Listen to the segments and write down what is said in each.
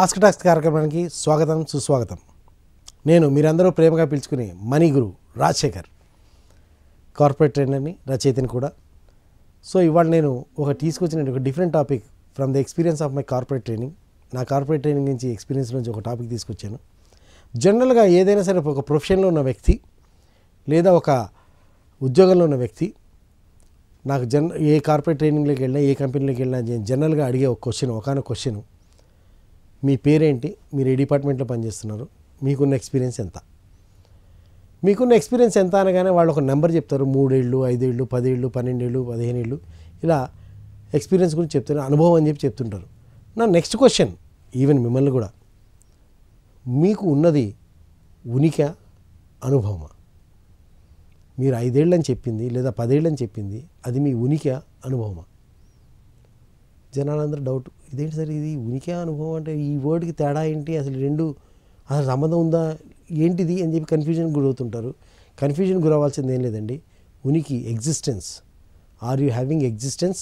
Ask talks కార్యక్రమానికి స్వాగతం సుస్వాగతం. నేను మీరందరూ ప్రేమగా పిలుచుకునే మనీ గురు రాజశేఖర్, కార్పొరేట్ ట్రైనర్ని, రచయితని కూడా. సో ఇవాళ నేను తీసుకొచ్చిన ఒక different topic from the experience of my corporate training. నా కార్పొరేట్ ట్రైనింగ్ నుంచి ఎక్స్పీరియన్స్ నుంచి ఒక టాపిక్ తీసుకొచ్చాను. జనరల్గా ఏదైనా సరే ఒక ప్రొఫెషన్లో ఉన్న వ్యక్తి లేదా ఒక ఉద్యోగంలో ఉన్న వ్యక్తి నాకు ఏ కార్పొరేట్ ట్రైనింగ్లోకి వెళ్ళినా ఏ కంపెనీలోకి వెళ్ళినా జనరల్గా అడిగే ఒక క్వశ్చన్, మీ పేరేంటి, మీరు ఏ డిపార్ట్మెంట్లో పనిచేస్తున్నారు, మీకున్న ఎక్స్పీరియన్స్ ఎంత. మీకున్న ఎక్స్పీరియన్స్ ఎంత అనగానే వాళ్ళు ఒక నెంబర్ చెప్తారు. 3 ఏళ్ళు, 5 ఏళ్ళు, 10 ఏళ్ళు, 12 ఏళ్ళు, 15 ఏళ్ళు, ఇలా ఎక్స్పీరియన్స్ గురించి చెప్తారు, అనుభవం అని చెప్పి చెప్తుంటారు. నా నెక్స్ట్ క్వశ్చన్ ఈవెన్ మిమ్మల్ని కూడా, మీకు ఉన్నది ఉనికి అనుభవమా? మీరు 5 ఏళ్ళని చెప్పింది లేదా 10 ఏళ్ళని చెప్పింది, అది మీ ఉనికి అనుభవమా? జనాలందరూ డౌట్, ఇదేంటి సార్ ఇది ఉనికి అనుభవం అంటే ఈ వర్డ్కి తేడా ఏంటి, అసలు అసలు సంబంధం ఉందా ఏంటిది అని చెప్పి కన్ఫ్యూజన్కి గురవుతుంటారు. కన్ఫ్యూజన్ గురవ్వాల్సింది ఏం లేదండి. ఉనికి, existence. Are you having existence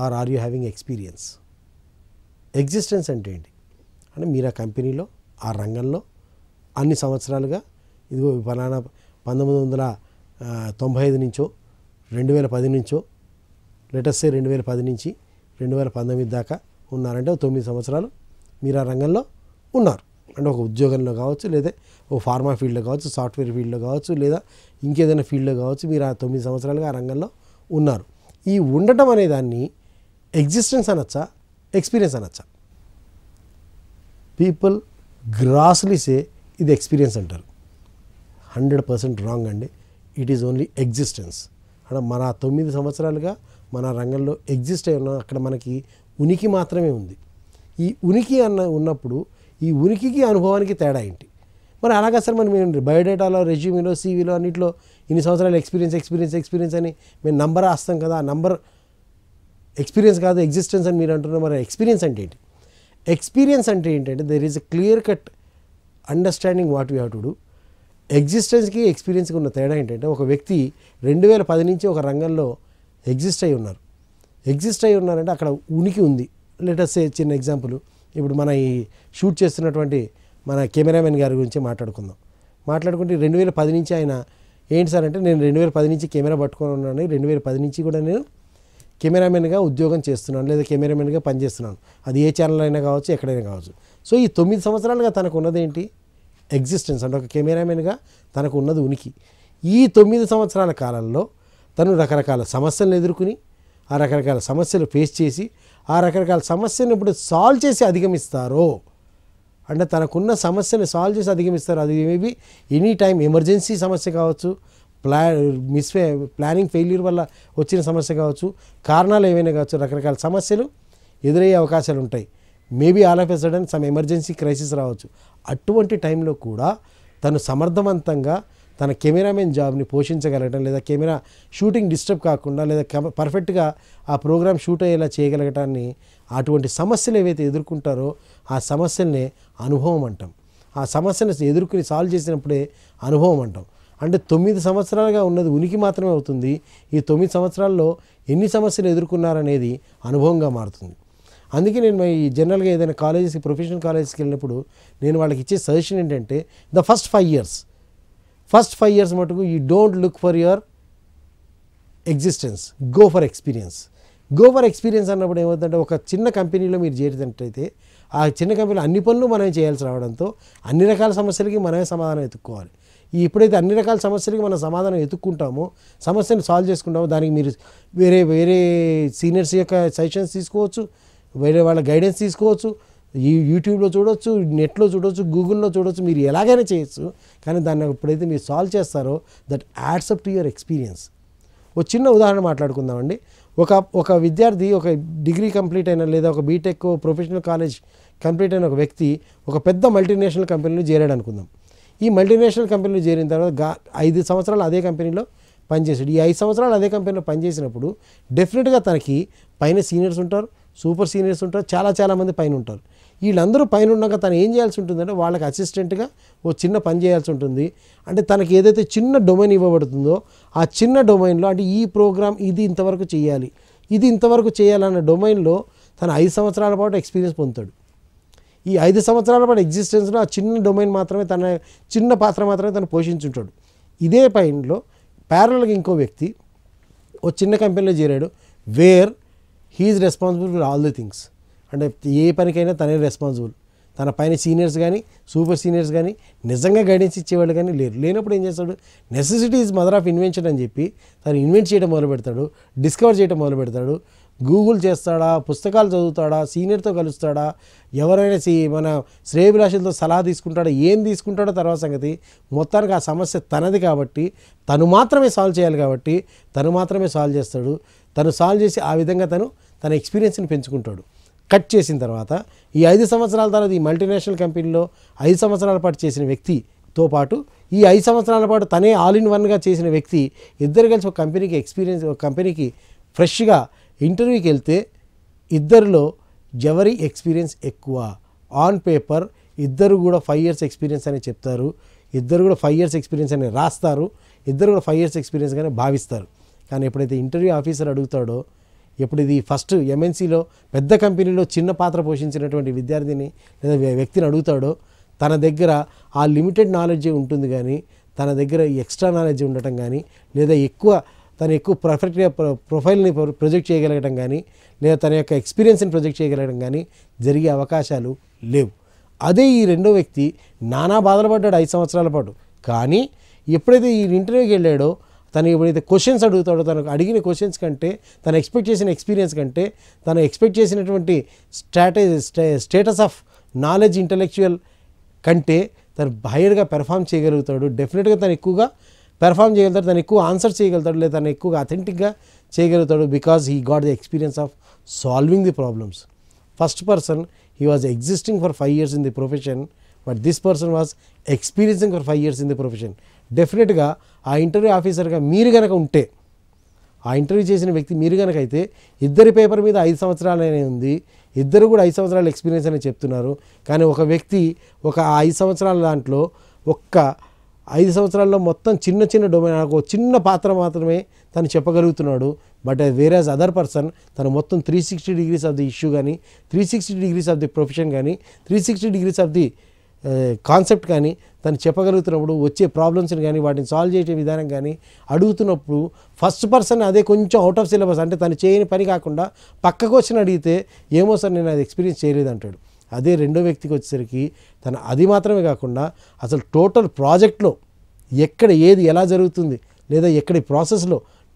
are you having experience? Existence అంటే ఏంటి అంటే మీరు ఆ కంపెనీలో ఆ రంగంలో అన్ని సంవత్సరాలుగా, ఇదిగో ఫలానా 1995 నుంచో 2010 నుంచో లెటర్స్ 2010 నుంచి 2019 దాకా ఉన్నారంటే 9 సంవత్సరాలు మీరు ఆ రంగంలో ఉన్నారు. అంటే ఒక ఉద్యోగంలో కావచ్చు, లేదా ఒక ఫార్మా ఫీల్డ్లో కావచ్చు, సాఫ్ట్వేర్ ఫీల్డ్లో కావచ్చు, లేదా ఇంకేదైనా ఫీల్డ్లో కావచ్చు, మీరు ఆ 9 సంవత్సరాలుగా ఆ రంగంలో ఉన్నారు. ఈ ఉండటం అనే దాన్ని ఎగ్జిస్టెన్స్ అనొచ్చా, ఎక్స్పీరియన్స్ అనొచ్చా? పీపుల్ గ్రాస్లీ సే ఇది ఎక్స్పీరియన్స్ అంటారు. 100% రాంగ్ అండి. It is only existence. అంటే మన 9 సంవత్సరాలుగా మన రంగంలో ఎగ్జిస్ట్ అయి ఉన్నాం. అక్కడ మనకి ఉనికి మాత్రమే ఉంది. ఈ ఉనికి ఉన్నప్పుడు ఈ ఉనికికి అనుభవానికి తేడా ఏంటి? మరి అలాగా సార్ మేము బయోడేటాలో, రెజ్యూమీలో, సీవీలో అన్నింటిలో ఇన్ని సంవత్సరాలు ఎక్స్పీరియన్స్ అని మేము నంబర్ రాస్తాం కదా, ఆ నంబర్ ఎక్స్పీరియన్స్ కాదు ఎగ్జిస్టెన్స్ అని మీరు అంటున్నారు. మరి ఎక్స్పీరియన్స్ అంటే ఏంటి? ఎక్స్పీరియన్స్ అంటే ఏంటంటే there is a clear cut understanding what we have to do. ఎగ్జిస్టెన్స్కి ఎక్స్పీరియన్స్కి ఉన్న తేడా ఏంటంటే, ఒక వ్యక్తి 2010 నుంచి ఒక రంగంలో ఎగ్జిస్ట్ అయి ఉన్నారంటే అక్కడ ఉనికి ఉంది. లెటర్స్ చిన్న ఎగ్జాంపుల్, ఇప్పుడు మన ఈ షూట్ చేస్తున్నటువంటి మన కెమెరామెన్ గారి గురించి మాట్లాడుకుంటే 2010 నుంచి ఆయన ఏంటి సార్ అంటే, నేను 2010 నుంచి కెమెరా పట్టుకొని ఉన్నాను, 2010 నుంచి కూడా నేను కెమెరామెన్గా ఉద్యోగం చేస్తున్నాను లేదా కెమెరామెన్గా పనిచేస్తున్నాను. అది ఏ ఛానల్ అయినా కావచ్చు, ఎక్కడైనా కావచ్చు. సో ఈ 9 సంవత్సరాలుగా తనకు ఉన్నది ఏంటి? ఎగ్జిస్టెన్స్. అంటే ఒక కెమెరామెన్గా తనకు ఉన్నది ఉనికి. ఈ 9 సంవత్సరాల కాలంలో తను రకరకాల సమస్యలను ఎదుర్కొని, ఆ రకరకాల సమస్యలు ఫేస్ చేసి, ఆ రకరకాల సమస్యను ఇప్పుడు సాల్వ్ చేసి అధిగమిస్తారో, అంటే తనకున్న సమస్యను సాల్వ్ చేసి అధిగమిస్తారు. అది మేబీ ఎనీ టైం ఎమర్జెన్సీ సమస్య కావచ్చు, ప్లానింగ్ ఫెయిల్యూర్ వల్ల వచ్చిన సమస్య కావచ్చు, కారణాలు ఏమైనా కావచ్చు, రకరకాల సమస్యలు ఎదురయ్యే అవకాశాలు ఉంటాయి. Maybe all of a sudden some emergency crisis రావచ్చు. అటువంటి టైంలో కూడా తను సమర్థవంతంగా తన కెమెరామెన్ జాబ్ని పోషించగలగటం, లేదా కెమెరా షూటింగ్ డిస్టర్బ్ కాకుండా, లేదా పర్ఫెక్ట్గా ఆ ప్రోగ్రామ్ షూట్ అయ్యేలా చేయగలగటాన్ని, అటువంటి సమస్యలు ఏవైతే ఎదుర్కొంటారో ఆ సమస్యలనే అనుభవం అంటాం. ఆ సమస్యను ఎదుర్కొని సాల్వ్ చేసినప్పుడే అనుభవం అంటాం. అంటే 9 సంవత్సరాలుగా ఉన్నది ఉనికి మాత్రమే అవుతుంది. ఈ 9 సంవత్సరాల్లో ఎన్ని సమస్యలు ఎదుర్కొన్నారనేది అనుభవంగా మారుతుంది. అందుకే నేను ఈ జనరల్గా ఏదైనా కాలేజెస్కి, ప్రొఫెషనల్ కాలేజెస్కి వెళ్ళినప్పుడు నేను వాళ్ళకి ఇచ్చే సజెషన్ ఏంటంటే, ద ఫస్ట్ 5 years మటుకు you don't look for your existence, go for experience అన్నప్పుడు ఏమవుతుందంటే, ఒక చిన్న కంపెనీలో మీరు చేరినట్టయితే ఆ చిన్న కంపెనీలో అన్ని పనులు మనమే చేయాల్సి రావడంతో అన్ని రకాల సమస్యలకి మనమే సమాధానం ఎత్తుక్కోవాలి. ఎప్పుడైతే అన్ని రకాల సమస్యలకి మనం సమాధానం ఎత్తుక్కుంటామో, సమస్యను సాల్వ్ చేసుకుంటామో, దానికి మీరు వేరే సీనియర్స్ యొక్క సజెషన్స్ తీసుకోవచ్చు, వేరే వాళ్ళ గైడెన్స్ తీసుకోవచ్చు, యూట్యూబ్లో చూడవచ్చు, నెట్లో చూడవచ్చు, గూగుల్లో చూడవచ్చు, మీరు ఎలాగైనా చేయొచ్చు. కానీ దాన్ని ఎప్పుడైతే మీరు సాల్వ్ చేస్తారో that adds up to your experience. ఒక చిన్న ఉదాహరణ మాట్లాడుకుందామండి. ఒక విద్యార్థి ఒక డిగ్రీ కంప్లీట్ అయిన, లేదా ఒక బీటెక్ ప్రొఫెషనల్ కాలేజ్ కంప్లీట్ అయిన ఒక వ్యక్తి ఒక పెద్ద మల్టీనేషనల్ కంపెనీలో చేరాడు అనుకుందాం. ఈ మల్టీనేషనల్ కంపెనీలో చేరిన తర్వాత 5 సంవత్సరాలు అదే కంపెనీలో పనిచేసాడు. ఈ 5 సంవత్సరాలు అదే కంపెనీలో పనిచేసినప్పుడు డెఫినెట్గా తనకి పైన సీనియర్స్ ఉంటారు, సూపర్ సీనియర్స్ ఉంటారు, చాలా మంది పైన ఉంటారు. వీళ్ళందరూ పైన ఉన్నాక తను ఏం చేయాల్సి ఉంటుందంటే, వాళ్ళకి అసిస్టెంట్గా ఓ చిన్న పని చేయాల్సి ఉంటుంది. అంటే తనకి ఏదైతే చిన్న డొమైన్ ఇవ్వబడుతుందో ఆ చిన్న డొమైన్లో, అంటే ఈ ప్రోగ్రామ్ ఇది ఇంతవరకు చేయాలన్న డొమైన్లో తను 5 సంవత్సరాల పాటు ఎక్స్పీరియన్స్ పొందుతాడు. ఈ 5 సంవత్సరాల పాటు ఎగ్జిస్టెన్స్లో ఆ చిన్న డొమైన్ మాత్రమే చిన్న పాత్ర మాత్రమే తను పోషించుంటాడు. ఇదే పైనలో ప్యారలల్గా ఇంకో వ్యక్తి ఓ చిన్న కంపెనీలో చేరాడు, where he's responsible for all the things. అంటే ఏ పనికైనా తనే రెస్పాన్సిబుల్. తన పైన సీనియర్స్ కానీ సూపర్ సీనియర్స్ కానీ నిజంగా గైడెన్స్ ఇచ్చేవాళ్ళు కానీ లేనప్పుడు ఏం చేస్తాడు, necessity is mother of invention అని చెప్పి తను ఇన్వెంట్ చేయడం మొదలు పెడతాడు, డిస్కవర్ చేయడం మొదలు పెడతాడు. గూగుల్ చేస్తాడా, పుస్తకాలు చదువుతాడా, సీనియర్తో కలుస్తాడా, ఎవరైనా మన శ్రేయభిలాషులతో సలహా తీసుకుంటాడా, ఏం తీసుకుంటాడో తర్వాత సంగతి. మొత్తానికి ఆ సమస్య తనది కాబట్టి తను మాత్రమే సాల్వ్ చేయాలి కాబట్టి తను మాత్రమే సాల్వ్ చేస్తాడు. తను సాల్వ్ చేసి ఆ విధంగా తన ఎక్స్పీరియన్స్ని పెంచుకుంటాడు. కట్ చేసిన తర్వాత ఈ 5 సంవత్సరాల తర్వాత ఈ మల్టీనేషనల్ కంపెనీలో 5 సంవత్సరాల పాటు చేసిన వ్యక్తితో పాటు ఈ 5 సంవత్సరాల పాటు తనే ఆల్ ఇన్ వన్గా చేసిన వ్యక్తి ఇద్దరు కలిసి ఒక కంపెనీకి ఫ్రెష్గా ఇంటర్వ్యూకి వెళ్తే ఇద్దరిలో ఎవరి ఎక్స్పీరియన్స్ ఎక్కువ? ఆన్ పేపర్ ఇద్దరు కూడా 5 years ఎక్స్పీరియన్స్ అని చెప్తారు, ఇద్దరు కూడా 5 years ఎక్స్పీరియన్స్ అని రాస్తారు, ఇద్దరు కూడా 5 years ఎక్స్పీరియన్స్గానే భావిస్తారు. కానీ ఎప్పుడైతే ఇంటర్వ్యూ ఆఫీసర్ అడుగుతాడో, ఎప్పుడు ఇది ఫస్ట్ ఎంఎన్సీలో పెద్ద కంపెనీలో చిన్న పాత్ర పోషించినటువంటి విద్యార్థిని లేదా వ్యక్తిని అడుగుతాడో, తన దగ్గర ఆ లిమిటెడ్ నాలెడ్జే ఉంటుంది కానీ తన దగ్గర ఎక్స్ట్రా నాలెడ్జ్ ఉండటం కానీ లేదా తను ఎక్కువ పర్ఫెక్ట్గా ప్రొఫైల్ని ప్రొజెక్ట్ చేయగలగడం కానీ లేదా తన యొక్క ఎక్స్పీరియన్స్ని ప్రొజెక్ట్ చేయగలగడం కానీ జరిగే అవకాశాలు లేవు. అదే ఈ రెండో వ్యక్తి నానా బాధలు పడ్డాడు 5 సంవత్సరాల పాటు. కానీ ఎప్పుడైతే ఈ ఇంటర్వ్యూకి వెళ్ళాడో తను ఎప్పుడైతే క్వశ్చన్స్ అడుగుతాడో, తనకు అడిగిన క్వశ్చన్స్ కంటే తను ఎక్స్పెక్ట్ చేసిన ఎక్స్పీరియన్స్ కంటే తను ఎక్స్పెక్ట్ చేసినటువంటి స్టేటస్ ఆఫ్ నాలెడ్జ్ ఇంటలెక్చువల్ కంటే తను హైయర్గా పెర్ఫామ్ చేయగలుగుతాడు. డెఫినెట్గా తను ఎక్కువగా పెర్ఫామ్ చేయగలుగుతాడు, తను ఎక్కువ ఆన్సర్ చేయగలుగుతాడు, లేదా తను ఎక్కువగా అథెంటిక్గా చేయగలుగుతాడు. Because he got the experience of solving the problems. First person he was existing for 5 years in the profession, but this person was experiencing for 5 years in the profession. డెఫినెట్గా ఆ ఇంటర్వ్యూ ఆఫీసర్గా మీరు కనుక ఉంటే, ఆ ఇంటర్వ్యూ చేసిన వ్యక్తి మీరు కనుక అయితే ఇద్దరి పేపర్ మీద 5 సంవత్సరాలనే ఉంది, ఇద్దరు కూడా 5 సంవత్సరాల ఎక్స్పీరియన్స్ అని చెప్తున్నారు. కానీ ఒక వ్యక్తి ఒక 5 సంవత్సరాల దాంట్లో 5 సంవత్సరాల్లో మొత్తం చిన్న డొమైన్ ఒక చిన్న పాత్ర మాత్రమే తను చెప్పగలుగుతున్నాడు. బట్ వేరేజ్ అదర్ పర్సన్ తను మొత్తం 360 degrees ఆఫ్ ది ఇష్యూ కానీ 360 degrees ఆఫ్ ది ప్రొఫెషన్ కానీ 360 degrees ఆఫ్ ది కాన్సెప్ట్ కానీ తను చెప్పగలుగుతున్నప్పుడు వచ్చే ప్రాబ్లమ్స్ని కానీ వాటిని సాల్వ్ చేసే విధానం కానీ అడుగుతున్నప్పుడు ఫస్ట్ పర్సన్ అదే కొంచెం అవుట్ ఆఫ్ సిలబస్, అంటే తను చేయని పని కాకుండా పక్కకు వచ్చి అడిగితే ఏమో సార్ నేను అది ఎక్స్పీరియన్స్ చేయలేదు అంటాడు. అదే రెండో వ్యక్తికి వచ్చేసరికి తను అది మాత్రమే కాకుండా అసలు టోటల్ ప్రాజెక్ట్లో ఎక్కడ ఏది ఎలా జరుగుతుంది, లేదా ఎక్కడి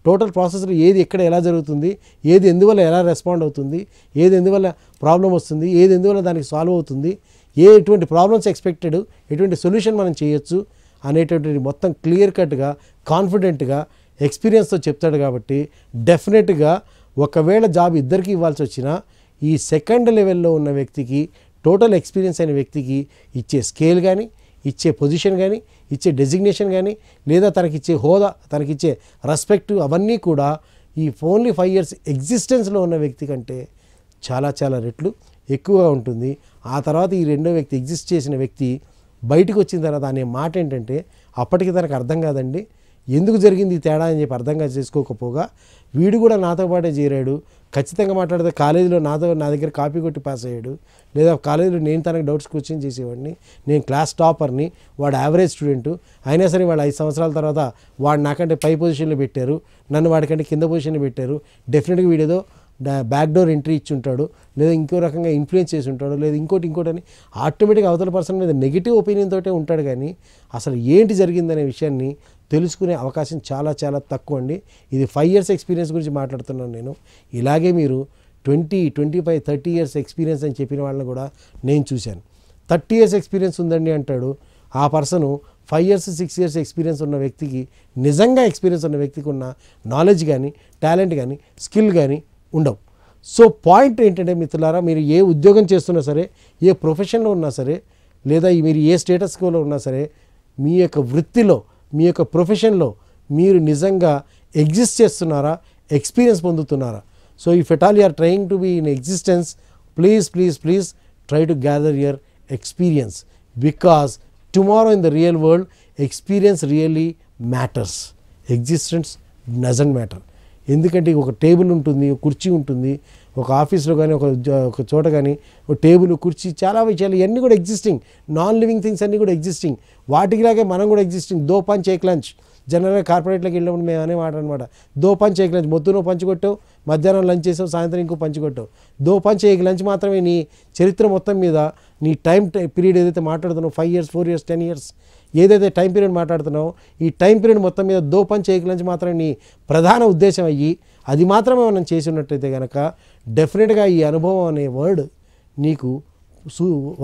టోటల్ ప్రాసెస్లో ఏది ఎక్కడ ఎలా జరుగుతుంది, ఏది ఎందువల్ల ఎలా రెస్పాండ్ అవుతుంది, ఏది ఎందువల్ల ప్రాబ్లం వస్తుంది, ఏది ఎందువల్ల దానికి సాల్వ్ అవుతుంది, ఎటువంటి ప్రాబ్లమ్స్ ఎక్స్పెక్టెడ్, ఎటువంటి సొల్యూషన్ మనం చేయొచ్చు అనేటటువంటి మొత్తం క్లియర్ కట్గా కాన్ఫిడెంట్గా ఎక్స్పీరియన్స్తో చెప్తాడు. కాబట్టి డెఫినెట్గా ఒకవేళ జాబ్ ఇద్దరికి ఇవ్వాల్సి వచ్చినా ఈ సెకండ్ లెవెల్లో ఉన్న వ్యక్తికి, టోటల్ ఎక్స్పీరియన్స్ అయిన వ్యక్తికి ఇచ్చే స్కేల్ కానీ, ఇచ్చే పొజిషన్ కానీ, ఇచ్చే డెసిగ్నేషన్ కానీ, లేదా తనకిచ్చే హోదా, తనకిచ్చే రెస్పెక్ట్ అవన్నీ కూడా ఈ ఓన్లీ 5 years ఎగ్జిస్టెన్స్లో ఉన్న వ్యక్తి కంటే చాలా చాలా రెట్లు ఎక్కువగా ఉంటుంది. ఆ తర్వాత ఈ రెండో వ్యక్తి ఎగ్జిస్ట్ చేసిన వ్యక్తి బయటకు వచ్చిన తర్వాత అనే మాట ఏంటంటే, అప్పటికి తనకు అర్థం కాదండి ఎందుకు జరిగింది ఈ తేడా అని చెప్పి అర్థంగా చేసుకోకపోగా వీడు కూడా నాతో పాటే చేరాడు, ఖచ్చితంగా మాట్లాడితే కాలేజీలో నా దగ్గర కాపీ కొట్టి పాస్ అయ్యాడు, లేదా కాలేజీలో నేను తనకు డౌట్స్ క్వశ్చన్ చేసేవాడిని, నేను క్లాస్ టాపర్ని, వాడు యావరేజ్ స్టూడెంట్, అయినా సరే వాళ్ళు 5 సంవత్సరాల తర్వాత వాడు నాకంటే పై పొజిషన్లో పెట్టారు, నన్ను వాడికంటే కింద పొజిషన్లో పెట్టారు. డెఫినెట్గా వీడేదో బ్యాక్డోర్ ఎంట్రీ ఇచ్చి ఉంటాడు, లేదా ఇంకో రకంగా ఇన్ఫ్లుయెన్స్ చేసి ఉంటాడు, లేదా ఇంకోటి అని ఆటోమేటిక్గా అవతల పర్సన్ మీద నెగిటివ్ ఒపీనియన్ తోటే ఉంటాడు. కానీ అసలు ఏంటి జరిగిందనే విషయాన్ని తెలుసుకునే అవకాశం చాలా చాలా తక్కువ అండి. ఇది 5 years ఎక్స్పీరియన్స్ గురించి మాట్లాడుతున్నాను నేను. ఇలాగే మీరు 20, 25, 30 years ఎక్స్పీరియన్స్ అని చెప్పిన వాళ్ళని కూడా నేను చూశాను. 30 years ఎక్స్పీరియన్స్ ఉందండి అంటాడు, ఆ పర్సను 5 years, 6 years ఎక్స్పీరియన్స్ ఉన్న వ్యక్తికి, నిజంగా ఎక్స్పీరియన్స్ ఉన్న వ్యక్తికి ఉన్న నాలెడ్జ్ కానీ, టాలెంట్ కానీ, స్కిల్ కానీ ఉండవు. సో పాయింట్ ఏంటంటే మిత్రులారా, మీరు ఏ ఉద్యోగం చేస్తున్నా సరే, ఏ ప్రొఫెషన్లో ఉన్నా సరే, లేదా మీరు ఏ స్టేటస్లో ఉన్నా సరే, మీ యొక్క వృత్తిలో, మీ యొక్క ప్రొఫెషన్లో మీరు నిజంగా ఎగ్జిస్ట్ చేస్తున్నారా, ఎక్స్పీరియన్స్ పొందుతున్నారా? So if at all you are trying to be in existence, please try to gather your experience, because tomorrow in the real world experience really matters, existence doesn't matter. ఎందుకంటే ఒక table ఉంటుంది, ఒక కుర్చీ ఉంటుంది, ఒక ఆఫీస్లో కానీ ఒక చోట కానీ ఒక టేబుల్, కుర్చీ, చాలా విషయాలు ఇవన్నీ కూడా ఎగ్జిస్టింగ్, నాన్ లివింగ్ థింగ్స్ అన్నీ కూడా ఎగ్జిస్టింగ్. వాటికిలాగే మనం కూడా ఎగ్జిస్టింగ్. దో పంచ్ ఏక్ లంచ్, జనరల్గా కార్పొరేట్లోకి వెళ్ళినప్పుడు మేము అనే మాట అనమాట. దో పంచ్ ఏక్ లంచ్, మొత్తం పంచి కొట్టావు, మధ్యాహ్నం లంచ్ చేసావు, సాయంత్రం ఇంకో పంచి కొట్టావు. దో పంచ్ ఏక్ లంచ్ మాత్రమే నీ చరిత్ర మొత్తం మీద, నీ టైం పీరియడ్ ఏదైతే మాట్లాడుతున్నావు, 5 years 4 years 10 years ఏదైతే టైం పీరియడ్ మాట్లాడుతున్నావో, ఈ టైం పీరియడ్ మొత్తం మీద దో పంచ్ ఏక్ లంచ్ మాత్రమే నీ ప్రధాన ఉద్దేశం అయ్యి అది మాత్రమే మనం చేసి ఉన్నట్టయితే కనుక డెఫినెట్గా ఈ అనుభవం అనే వర్డ్ నీకు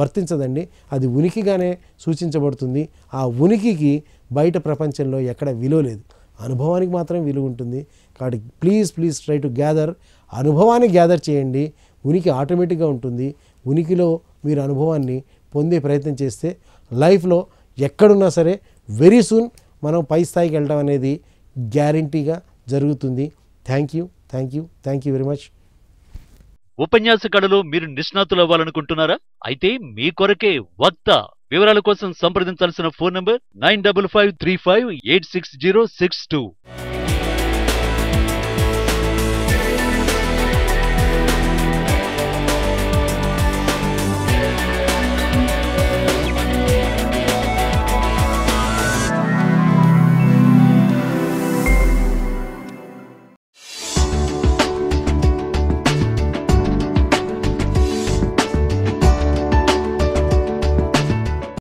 వర్తించదండి. అది ఉనికిగానే సూచించబడుతుంది. ఆ ఉనికికి బయట ప్రపంచంలో ఎక్కడ విలువ లేదు, అనుభవానికి మాత్రమే విలువ ఉంటుంది. కాబట్టి ప్లీజ్ ట్రై టు గ్యాదర్, అనుభవాన్ని గ్యాదర్ చేయండి. ఉనికి ఆటోమేటిక్గా ఉంటుంది. ఉనికిలో మీరు అనుభవాన్ని పొందే ప్రయత్నం చేస్తే లైఫ్లో ఎక్కడున్నా సరే వెరీ సూన్ మనం పై స్థాయికి వెళ్ళడం అనేది గ్యారంటీగా జరుగుతుంది. Thank you very much. ఉపన్యాస కళలో మీరు నిష్ణాతులు అవ్వాలనుకుంటున్నారా? అయితే మీ కొరకే వక్త. వివరాల కోసం సంప్రదించాల్సిన ఫోన్ నంబర్ 9553586062.